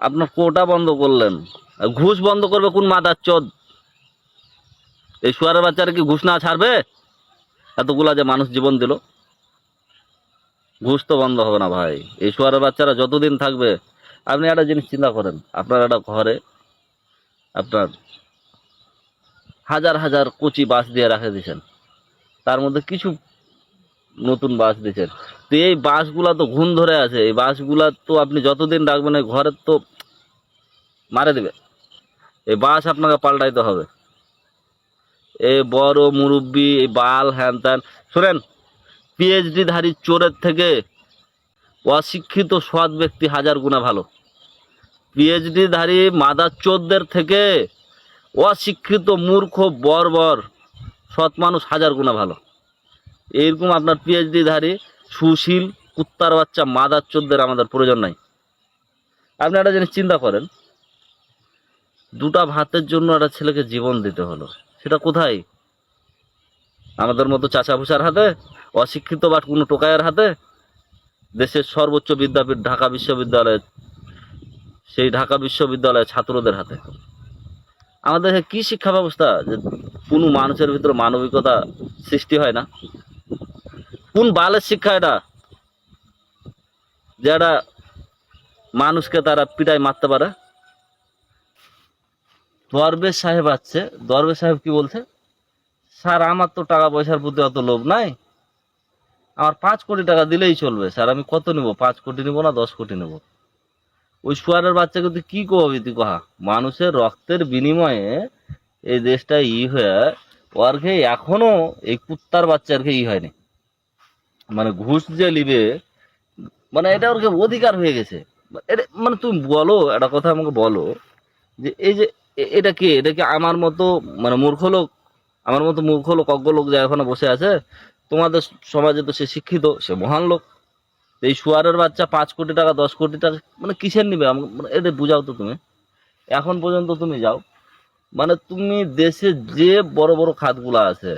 আপনার কোটা বন্ধ করলেন, আর ঘুষ বন্ধ করবে কোন মাদার চোদ? এই শুয়ারের বাচ্চারা কি ঘুষ না ছাড়বে? এতগুলা যে মানুষ জীবন দিল, ঘুষ তো বন্ধ হবে না ভাই। এই শুয়ারের বাচ্চারা যতদিন থাকবে, আপনি একটা জিনিস চিন্তা করেন, আপনার একটা ঘরে আপনার হাজার হাজার কচি বাঁশ দিয়ে রাখে দিয়েছেন, তার মধ্যে কিছু নতুন বাঁশ দিয়েছেন, তো এই বাঁশগুলা তো ঘুণ ধরে আছে, এই বাঁশগুলা তো আপনি যতদিন রাখবেন এই ঘরের তো মারে দেবে। এই বাঁশ আপনাকে পাল্টাইতে হবে। এই বড় মুরব্বি, এই বাল হ্যান ত্যান, শোনেন, পিএইচডি ধারী চোরের থেকে অশিক্ষিত সৎ ব্যক্তি হাজার গুণা ভালো। পিএইচডি ধারী মাদার চোরদের থেকে অশিক্ষিত মূর্খ বর্বর সৎ মানুষ হাজার গুণা ভালো। এইরকম আপনার পিএইচডি ধারী সুশীল কুত্তার বাচ্চা মাদার চোরদের আমাদের প্রয়োজন নাই। আপনি একটা জিনিস চিন্তা করেন, দুটা ভাতের জন্য একটা ছেলেকে জীবন দিতে হলো, সেটা কোথায়? আমাদের মতো চাচা ভুষার হাতে, অশিক্ষিত বা কোনো টোকাইয়ের হাতে? দেশের সর্বোচ্চ বিদ্যাপীঠ ঢাকা বিশ্ববিদ্যালয়, সেই ঢাকা বিশ্ববিদ্যালয়ের ছাত্রদের হাতে। আমাদের কি শিক্ষা ব্যবস্থা যে কোনো মানুষের ভিতরে মানবিকতা সৃষ্টি হয় না? কোন বালের শিক্ষা এটা, যে একটা মানুষকে তারা পিটাই মারতে পারে? দরবেশ সাহেব আসছে, দরবেশ সাহেব কি বলছে, স্যার আমার তো টাকা পয়সার প্রতি অত লোভ নাই, আমার 5 কোটি টাকা দিলেই চলবে স্যার, আমি কত নিব, 5 কোটি নিব না 10 কোটি নেব? ওই শুয়ারের বাচ্চাকে তুই কি কবি? তুই কহা মানুষের রক্তের বিনিময়ে এই দেশটা হয়ে ওর খেয়ে এখনো এই কুত্তার বাচ্চার খেয়ে হয়নি, মানে ঘুষ যে লিবে, মানে এটা ওর অধিকার হয়ে গেছে। মানে তুমি বলো একটা কথা, আমাকে বলো যে এই যে এটা কি, এটা কি আমার মতো মানে মূর্খ লোক, আমার মতো মূর্খ লোক অজ্ঞ লোক যে এখনো বসে আছে? তোমাদের সমাজে তো সে শিক্ষিত, সে মহান লোক। এই শুয়ারের বাচ্চা 5 কোটি টাকা 10 কোটি টাকা মানে কিসের নিবে? মানে এটা বুঝাও তো তুমি। এখন পর্যন্ত তুমি যাও, মানে তুমি দেশে যে বড় বড় খাতগুলা আছে